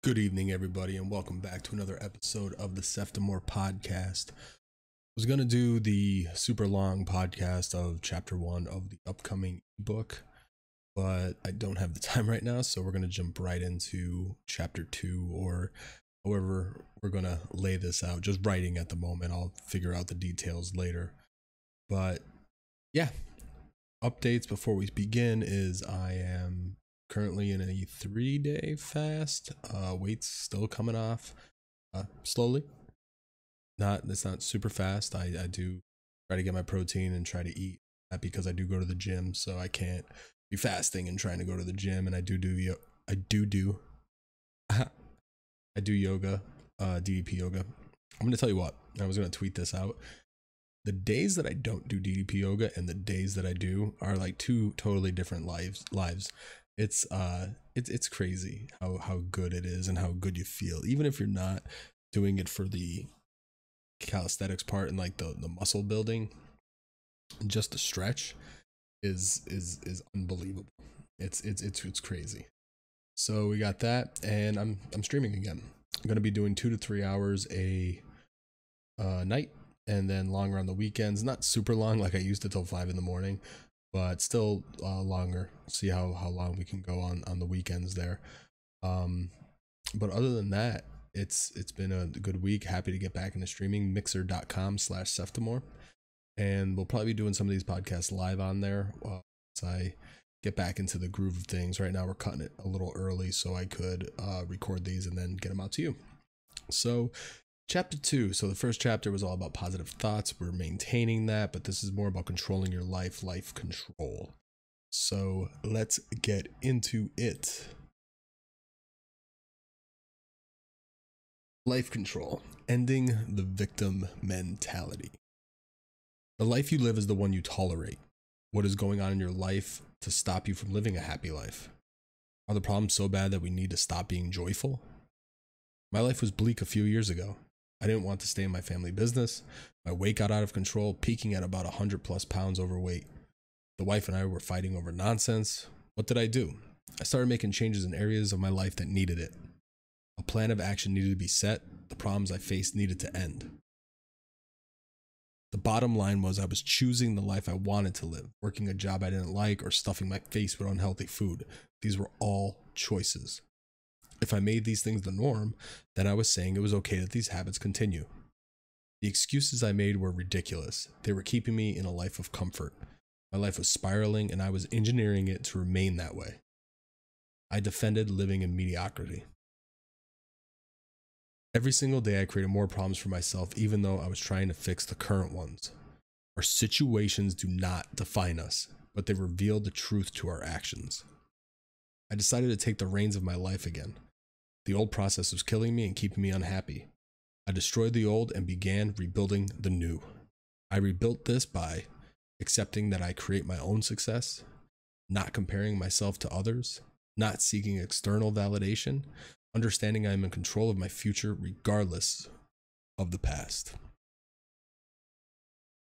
Good evening, everybody, and welcome back to another episode of the Seftimor Podcast. I was going to do the super long podcast of chapter 1 of the upcoming ebook, but I don't have the time right now, so we're going to jump right into chapter 2, or however we're going to lay this out. Just writing at the moment. I'll figure out the details later. But yeah, updates before we begin is I am currently in a 3-day fast. Weight's still coming off slowly. It's not super fast. I do try to get my protein and try to eat. Not because I do go to the gym, so I can't be fasting and trying to go to the gym. And I do yoga, DDP yoga. I'm gonna tell you what. I was gonna tweet this out. The days that I don't do DDP yoga and the days that I do are like two totally different lives. It's crazy how good it is and how good you feel, even if you're not doing it for the calisthenics part and like the muscle building. Just the stretch is unbelievable. It's crazy. So we got that, and I'm streaming again. I'm gonna be doing 2 to 3 hours a night, and then longer on the weekends. Not super long like I used to till 5 in the morning, but still longer. See how long we can go on the weekends there. But other than that, it's been a good week. Happy to get back into streaming. Mixer.com/Seftimor, and we'll probably be doing some of these podcasts live on there once I get back into the groove of things. Right now we're cutting it a little early so I could record these and then get them out to you. So chapter 2. So the first chapter was all about positive thoughts. We're maintaining that, but this is more about controlling your life control. So let's get into it. Life control, ending the victim mentality. The life you live is the one you tolerate. What is going on in your life to stop you from living a happy life? Are the problems so bad that we need to stop being joyful? My life was bleak a few years ago. I didn't want to stay in my family business. My weight got out of control, peaking at about 100 plus pounds overweight. The wife and I were fighting over nonsense. What did I do? I started making changes in areas of my life that needed it. A plan of action needed to be set. The problems I faced needed to end. The bottom line was I was choosing the life I wanted to live, working a job I didn't like, or stuffing my face with unhealthy food. These were all choices. If I made these things the norm, then I was saying it was okay that these habits continue. The excuses I made were ridiculous. They were keeping me in a life of comfort. My life was spiraling, and I was engineering it to remain that way. I defended living in mediocrity. Every single day I created more problems for myself, even though I was trying to fix the current ones. Our situations do not define us, but they reveal the truth to our actions. I decided to take the reins of my life again. The old process was killing me and keeping me unhappy. I destroyed the old and began rebuilding the new. I rebuilt this by accepting that I create my own success, not comparing myself to others, not seeking external validation, understanding I am in control of my future regardless of the past.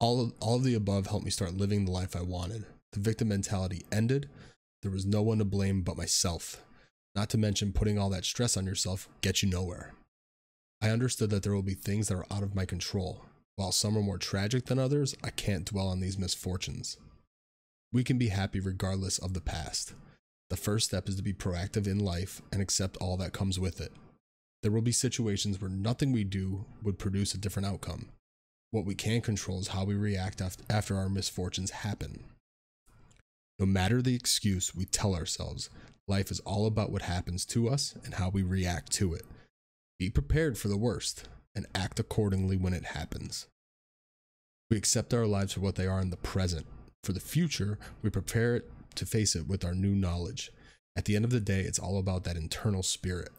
All of the above helped me start living the life I wanted. The victim mentality ended. There was no one to blame but myself. Not to mention putting all that stress on yourself gets you nowhere. I understood that there will be things that are out of my control. While some are more tragic than others, I can't dwell on these misfortunes. We can be happy regardless of the past. The first step is to be proactive in life and accept all that comes with it. There will be situations where nothing we do would produce a different outcome. What we can control is how we react after our misfortunes happen. No matter the excuse we tell ourselves, life is all about what happens to us and how we react to it. Be prepared for the worst and act accordingly when it happens. We accept our lives for what they are in the present. For the future, we prepare to face it with our new knowledge. At the end of the day, it's all about that internal spirit,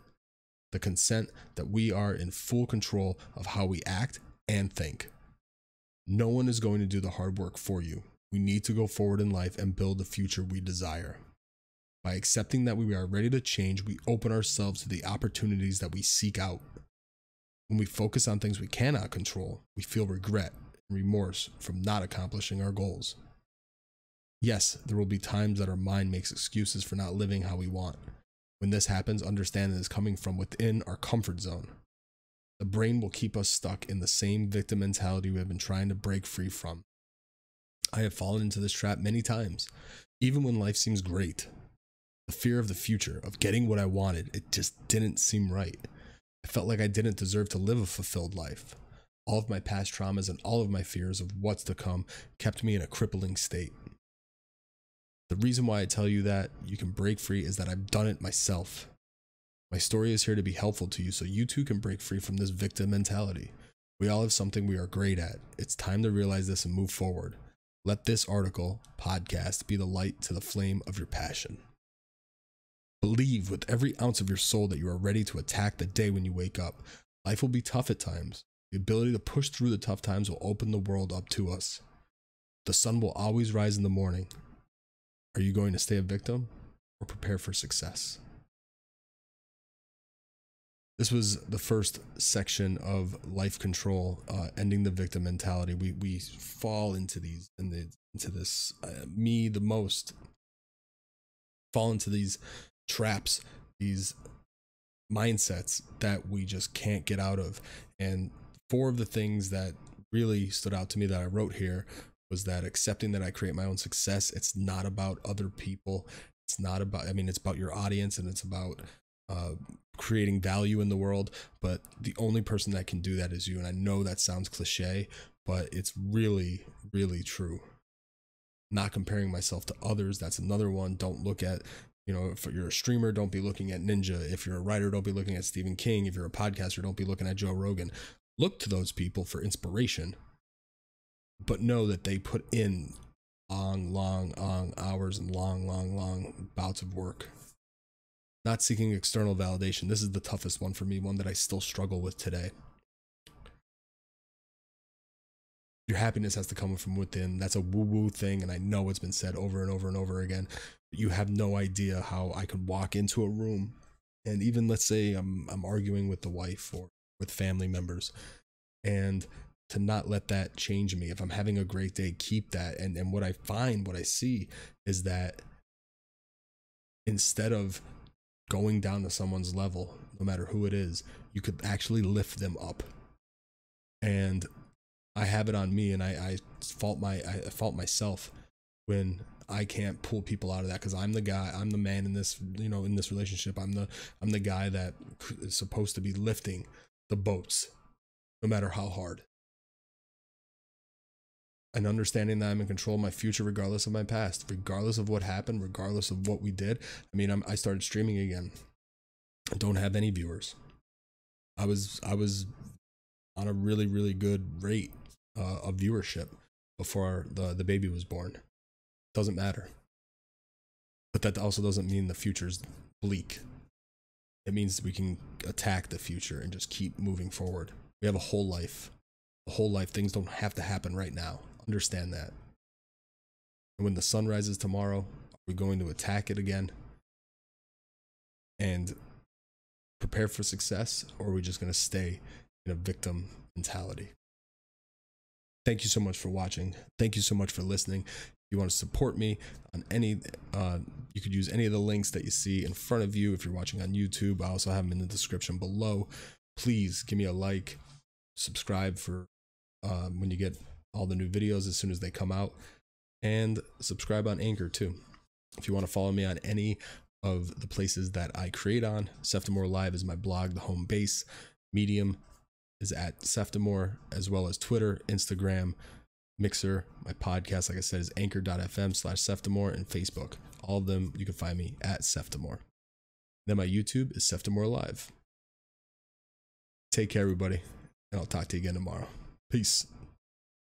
the consent that we are in full control of how we act and think. No one is going to do the hard work for you. We need to go forward in life and build the future we desire. By accepting that we are ready to change, we open ourselves to the opportunities that we seek out. When we focus on things we cannot control, we feel regret and remorse from not accomplishing our goals. Yes, there will be times that our mind makes excuses for not living how we want. When this happens, understand that it's coming from within our comfort zone. The brain will keep us stuck in the same victim mentality we have been trying to break free from. I have fallen into this trap many times, even when life seems great. The fear of the future, of getting what I wanted, it just didn't seem right. I felt like I didn't deserve to live a fulfilled life. All of my past traumas and all of my fears of what's to come kept me in a crippling state. The reason why I tell you that you can break free is that I've done it myself. My story is here to be helpful to you so you too can break free from this victim mentality. We all have something we are great at. It's time to realize this and move forward. Let this podcast be the light to the flame of your passion. Believe with every ounce of your soul that you are ready to attack the day when you wake up. Life will be tough at times. The ability to push through the tough times will open the world up to us. The sun will always rise in the morning. Are you going to stay a victim or prepare for success? This was the first section of life control, ending the victim mentality. We fall into these, into this, me the most, fall into these traps, these mindsets that we just can't get out of. And 4 of the things that really stood out to me that I wrote here was that accepting that I create my own success. It's not about other people. It's not about, it's about your audience, and it's about creating value in the world, but the only person that can do that is you. And I know that sounds cliche, but it's really, really true. Not comparing myself to others. That's another one. Don't look at, if you're a streamer, don't be looking at Ninja. If you're a writer, don't be looking at Stephen King. If you're a podcaster, don't be looking at Joe Rogan. Look to those people for inspiration, but know that they put in long hours and long bouts of work. Not seeking external validation. This is the toughest one for me, one that I still struggle with today. Your happiness has to come from within. That's a woo-woo thing, and I know it's been said over and over and over again. But you have no idea how I could walk into a room, and even let's say I'm arguing with the wife or with family members, and to not let that change me. If I'm having a great day, keep that. And what I see is that instead of going down to someone's level, no matter who it is, you could actually lift them up. And I have it on me, and I fault myself when I can't pull people out of that, because I'm the guy, I'm the man in this, in this relationship. I'm the guy that is supposed to be lifting the boats, no matter how hard. And understanding that I'm in control of my future, regardless of my past, regardless of what happened, regardless of what we did. I started streaming again. I don't have any viewers. I was on a really, really good rate of viewership before the baby was born. Doesn't matter. But that also doesn't mean the future's bleak. It means we can attack the future and just keep moving forward. We have a whole life. A whole life. Things don't have to happen right now. Understand that. And when the sun rises tomorrow, are we going to attack it again and prepare for success, or are we just going to stay in a victim mentality? Thank you so much for watching. Thank you so much for listening. If you want to support me on any, you could use any of the links that you see in front of you. If you're watching on YouTube, I also have them in the description below. Please give me a like, subscribe for when you get all the new videos as soon as they come out, and subscribe on Anchor too. If you want to follow me on any of the places that I create on, Seftimor Live is my blog, the home base. Medium is at Seftimor, as well as Twitter, Instagram, Mixer. My podcast, like I said, is anchor.fm/Seftimor, and Facebook. All of them, you can find me at Seftimor. Then my YouTube is Seftimor Live. Take care, everybody, and I'll talk to you again tomorrow. Peace.